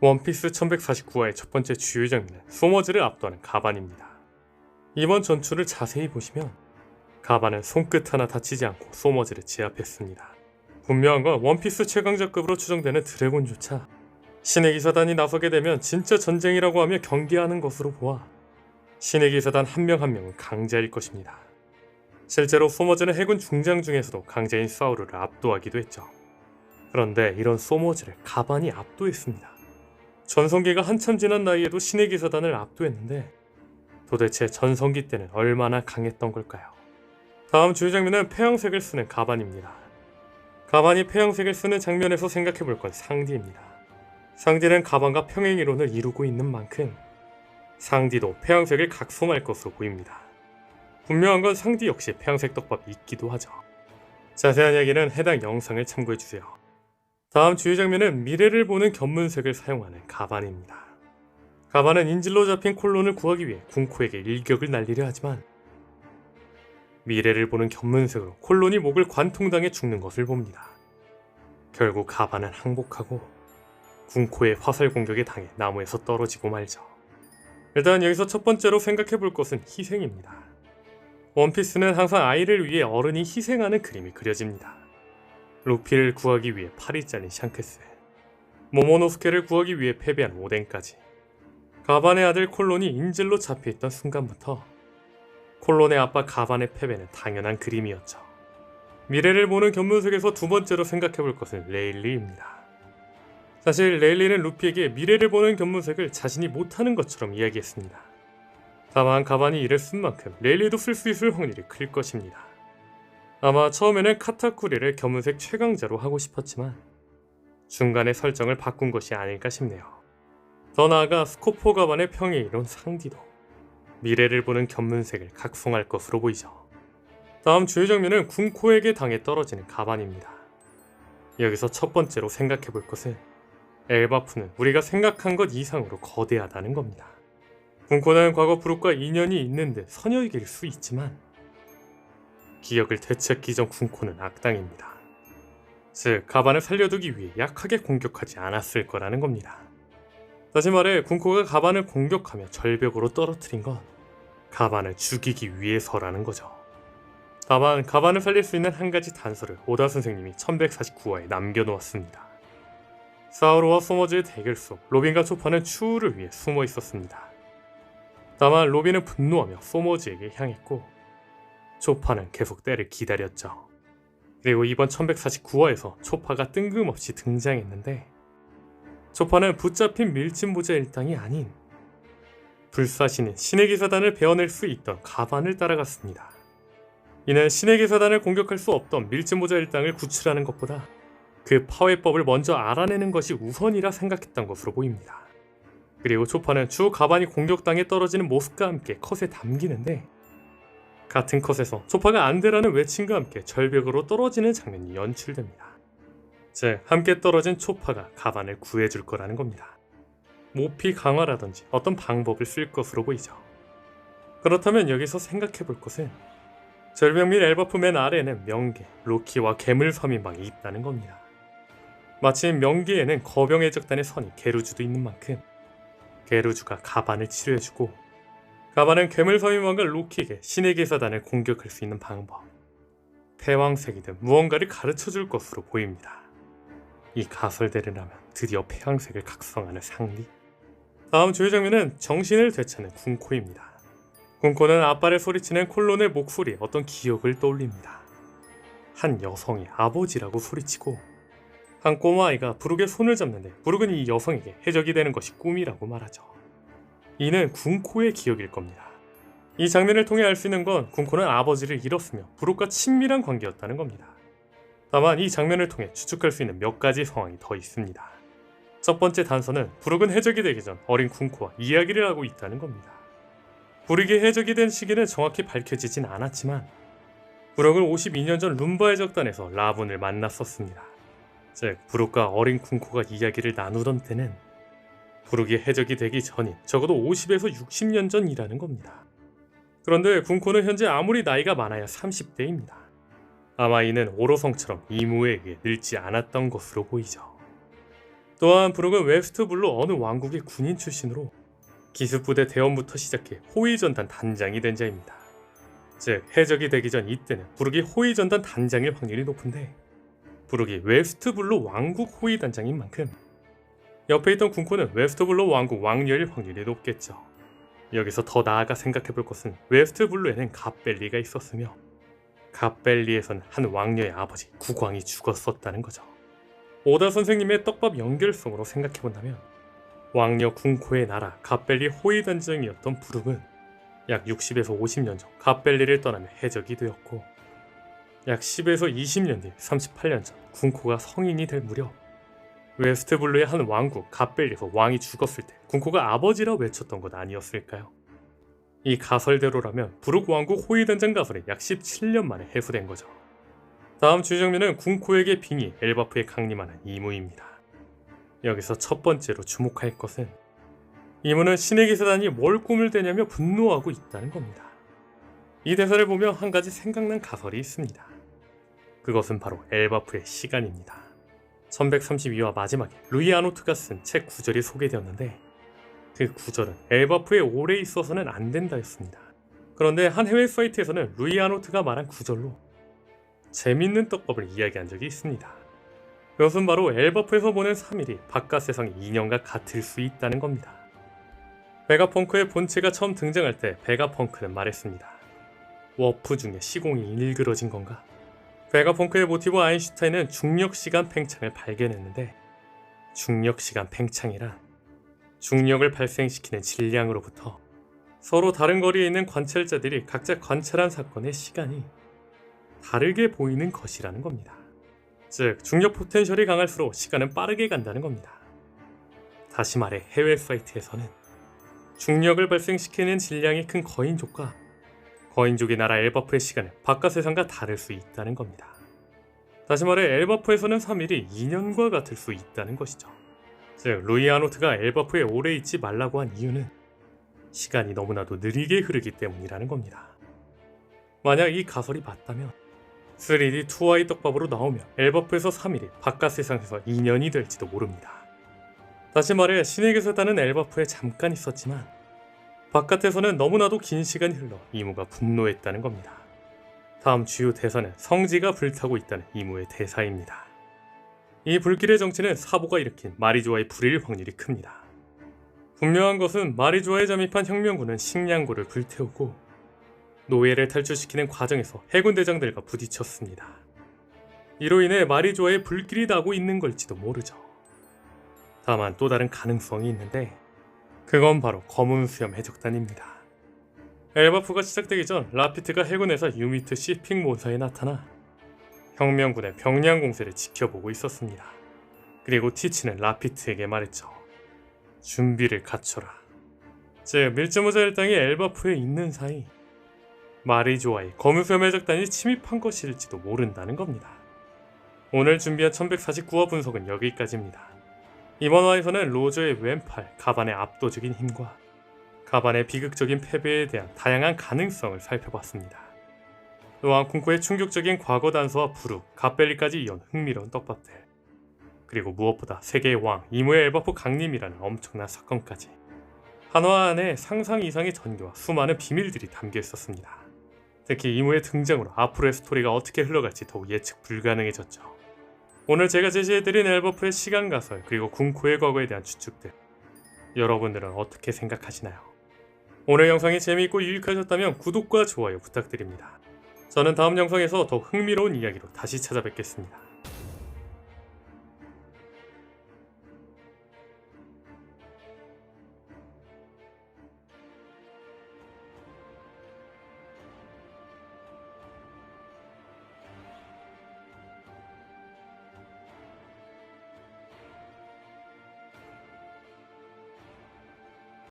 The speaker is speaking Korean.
원피스 1149화의 첫 번째 주요 장면은 소머즈를 압도하는 가반입니다. 이번 전투를 자세히 보시면 가반은 손끝 하나 다치지 않고 소머즈를 제압했습니다. 분명한 건 원피스 최강자급으로 추정되는 드래곤조차 신의 기사단이 나서게 되면 진짜 전쟁이라고 하며 경계하는 것으로 보아 신의 기사단 한 명 한 명은 강자일 것입니다. 실제로 소머즈는 해군 중장 중에서도 강자인 사우루를 압도하기도 했죠. 그런데 이런 소머즈를 가반이 압도했습니다. 전성기가 한참 지난 나이에도 신의 기사단을 압도했는데 도대체 전성기 때는 얼마나 강했던 걸까요? 다음 주요 장면은 폐왕색을 쓰는 가반입니다. 가반이 폐왕색을 쓰는 장면에서 생각해볼 건 상디입니다. 상디는 가반과 평행이론을 이루고 있는 만큼 상디도 폐왕색을 각성할 것으로 보입니다. 분명한 건 상디 역시 폐왕색 떡밥이 있기도 하죠. 자세한 이야기는 해당 영상을 참고해주세요. 다음 주요 장면은 미래를 보는 견문색을 사용하는 가반입니다. 가반은 인질로 잡힌 콜론을 구하기 위해 군코에게 일격을 날리려 하지만 미래를 보는 견문색으로 콜론이 목을 관통당해 죽는 것을 봅니다. 결국 가반은 항복하고 군코의 화살 공격에 당해 나무에서 떨어지고 말죠. 일단 여기서 첫 번째로 생각해볼 것은 희생입니다. 원피스는 항상 아이를 위해 어른이 희생하는 그림이 그려집니다. 루피를 구하기 위해 팔이 잘린 샹크스, 모모노스케를 구하기 위해 패배한 오덴까지 가반의 아들 콜론이 인질로 잡혀있던 순간부터 콜론의 아빠 가반의 패배는 당연한 그림이었죠. 미래를 보는 견문색에서 두 번째로 생각해볼 것은 레일리입니다. 사실 레일리는 루피에게 미래를 보는 견문색을 자신이 못하는 것처럼 이야기했습니다. 다만 가반이 이를 쓴 만큼 레일리도 쓸 수 있을 확률이 클 것입니다. 아마 처음에는 카타쿠리를 견문색 최강자로 하고 싶었지만 중간에 설정을 바꾼 것이 아닐까 싶네요. 더 나아가 스코포 가반의 평행이론 상디도 미래를 보는 견문색을 각성할 것으로 보이죠. 다음 주요 장면은 군코에게 당해 떨어지는 가반입니다. 여기서 첫 번째로 생각해볼 것은 엘바프는 우리가 생각한 것 이상으로 거대하다는 겁니다. 군코는 과거 브룩과 인연이 있는 듯 선녀이길 수 있지만 기억을 되찾기 전 군코는 악당입니다. 즉 가반을 살려두기 위해 약하게 공격하지 않았을 거라는 겁니다. 다시 말해 군코가 가반을 공격하며 절벽으로 떨어뜨린 건 가반을 죽이기 위해서라는 거죠. 다만 가반을 살릴 수 있는 한 가지 단서를 오다 선생님이 1149화에 남겨놓았습니다. 사우루와 소머즈의 대결 속 로빈과 초파는 추우를 위해 숨어 있었습니다. 다만 로빈은 분노하며 소머즈에게 향했고 초파는 계속 때를 기다렸죠. 그리고 이번 1149화에서 초파가 뜬금없이 등장했는데 초파는 붙잡힌 밀짚모자 일당이 아닌 불사신인 신의 기사단을 베어낼 수 있던 가반을 따라갔습니다. 이는 신의 기사단을 공격할 수 없던 밀짚모자 일당을 구출하는 것보다 그 파괴법을 먼저 알아내는 것이 우선이라 생각했던 것으로 보입니다. 그리고 초파는 주 가반이 공격당해 떨어지는 모습과 함께 컷에 담기는데 같은 컷에서 초파가 안되라는 외침과 함께 절벽으로 떨어지는 장면이 연출됩니다. 즉 함께 떨어진 초파가 가반을 구해줄 거라는 겁니다. 모피 강화라든지 어떤 방법을 쓸 것으로 보이죠. 그렇다면 여기서 생각해볼 것은 절벽 및 엘바프 맨 아래에는 명계, 로키와 괴물 서민방이 있다는 겁니다. 마침 명계에는 거병의 적단의 선이 게루주도 있는 만큼 게루주가 가반을 치료해주고 가반은 괴물 서민왕과 로키에게 신의 기사단을 공격할 수 있는 방법, 폐왕색이든 무언가를 가르쳐줄 것으로 보입니다. 이 가설대로 라면 드디어 폐왕색을 각성하는 상디. 다음 주요 장면은 정신을 되찾는 군코입니다. 군코는 아빠를 소리치는 콜론의 목소리에 어떤 기억을 떠올립니다. 한 여성이 아버지라고 소리치고 한 꼬마아이가 부룩의 손을 잡는데 부룩은 이 여성에게 해적이 되는 것이 꿈이라고 말하죠. 이는 군코의 기억일 겁니다. 이 장면을 통해 알 수 있는 건 군코는 아버지를 잃었으며 부룩과 친밀한 관계였다는 겁니다. 다만 이 장면을 통해 추측할 수 있는 몇 가지 상황이 더 있습니다. 첫 번째 단서는 부룩은 해적이 되기 전 어린 군코와 이야기를 하고 있다는 겁니다. 부룩이 해적이 된 시기는 정확히 밝혀지진 않았지만 부룩은 52년 전 룸바의 적단에서 라분을 만났었습니다. 즉 부룩과 어린 군코가 이야기를 나누던 때는 부룩이 해적이 되기 전인 적어도 50에서 60년 전이라는 겁니다. 그런데 군코는 현재 아무리 나이가 많아야 30대입니다. 아마 이는 오로성처럼 이무에게 늙지 않았던 것으로 보이죠. 또한 부룩은 웨스트블루 어느 왕국의 군인 출신으로 기습부대 대원부터 시작해 호위전단 단장이 된 자입니다. 즉 해적이 되기 전 이때는 부룩이 호위전단 단장일 확률이 높은데 부룩이 웨스트블루 왕국 호위단장인 만큼 옆에 있던 군코는 웨스트블루 왕국 왕녀일 확률이 높겠죠. 여기서 더 나아가 생각해볼 것은 웨스트블루에는 갓벨리가 있었으며 갓벨리에선 한 왕녀의 아버지 국왕이 죽었었다는 거죠. 오다 선생님의 떡밥 연결성으로 생각해본다면 왕녀 군코의 나라 갓벨리 호위단장이었던 부룩은 약 60에서 50년 전 갓벨리를 떠나며 해적이 되었고 약 10에서 20년 뒤 38년 전 군코가 성인이 될 무렵 웨스트블루의 한 왕국 갓벨리에서 왕이 죽었을 때 군코가 아버지라 외쳤던 것 아니었을까요? 이 가설대로라면 부룩 왕국 호위단장 가설이 약 17년 만에 해소된 거죠. 다음 주장면은 군코에게 빙의 엘바프에 강림하는 이무입니다. 여기서 첫 번째로 주목할 것은 이무는 신의 기사단이 뭘 꿈을 대냐며 분노하고 있다는 겁니다. 이 대사를 보며 한 가지 생각난 가설이 있습니다. 그것은 바로 엘바프의 시간입니다. 1132화 마지막에 루이 아노트가 쓴 책 구절이 소개되었는데 그 구절은 엘바프에 오래 있어서는 안 된다였습니다. 그런데 한 해외 사이트에서는 루이 아노트가 말한 구절로 재밌는 떡밥을 이야기한 적이 있습니다. 그것은 바로 엘바프에서 보낸 3일이 바깥 세상의 2년과 같을 수 있다는 겁니다. 베가펑크의 본체가 처음 등장할 때 베가펑크는 말했습니다. 워프 중에 시공이 일그러진 건가? 베가펑크의 모티브 아인슈타인은 중력시간 팽창을 발견했는데 중력시간 팽창이란 중력을 발생시키는 질량으로부터 서로 다른 거리에 있는 관찰자들이 각자 관찰한 사건의 시간이 다르게 보이는 것이라는 겁니다. 즉 중력 포텐셜이 강할수록 시간은 빠르게 간다는 겁니다. 다시 말해 해외 사이트에서는 중력을 발생시키는 질량이 큰 거인족과 거인족의 나라 엘바프의 시간은 바깥 세상과 다를 수 있다는 겁니다. 다시 말해 엘바프에서는 3일이 2년과 같을 수 있다는 것이죠. 즉 루이 아노트가 엘바프에 오래 있지 말라고 한 이유는 시간이 너무나도 느리게 흐르기 때문이라는 겁니다. 만약 이 가설이 맞다면 3D 2i 떡밥으로 나오면 엘바프에서 3일이 바깥 세상에서 2년이 될지도 모릅니다. 다시 말해 신의 기사단은 엘바프에 잠깐 있었지만 바깥에서는 너무나도 긴 시간이 흘러 이무가 분노했다는 겁니다. 다음 주요 대사는 성지가 불타고 있다는 이무의 대사입니다. 이 불길의 정체는 사보가 일으킨 마리조아의 불일 확률이 큽니다. 분명한 것은 마리조아에 잠입한 혁명군은 식량고를 불태우고 노예를 탈출시키는 과정에서 해군 대장들과 부딪혔습니다. 이로 인해 마리조아에 불길이 나고 있는 걸지도 모르죠. 다만 또 다른 가능성이 있는데 그건 바로 검은 수염 해적단입니다. 엘바프가 시작되기 전 라피트가 해군에서 유미트 시핑 본사에 나타나 혁명군의 병량 공세를 지켜보고 있었습니다. 그리고 티치는 라피트에게 말했죠. 준비를 갖춰라. 즉 밀즈모자 일당이 엘바프에 있는 사이 마리조아의 검은 수염 해적단이 침입한 것일지도 모른다는 겁니다. 오늘 준비한 1149화 분석은 여기까지입니다. 이번 화에서는 로저의 왼팔 가반의 압도적인 힘과 가반의 비극적인 패배에 대한 다양한 가능성을 살펴봤습니다. 또한 군코의 충격적인 과거 단서와 부룩, 갓벨리까지 이은 흥미로운 떡밥들, 그리고 무엇보다 세계의 왕 이무의 엘바프 강림이라는 엄청난 사건까지 한화 안에 상상 이상의 전개와 수많은 비밀들이 담겨 있었습니다. 특히 이무의 등장으로 앞으로의 스토리가 어떻게 흘러갈지 더욱 예측 불가능해졌죠. 오늘 제가 제시해드린 엘바프의 시간 가설 그리고 군코의 과거에 대한 추측들, 여러분들은 어떻게 생각하시나요? 오늘 영상이 재미있고 유익하셨다면 구독과 좋아요 부탁드립니다. 저는 다음 영상에서 더 흥미로운 이야기로 다시 찾아뵙겠습니다.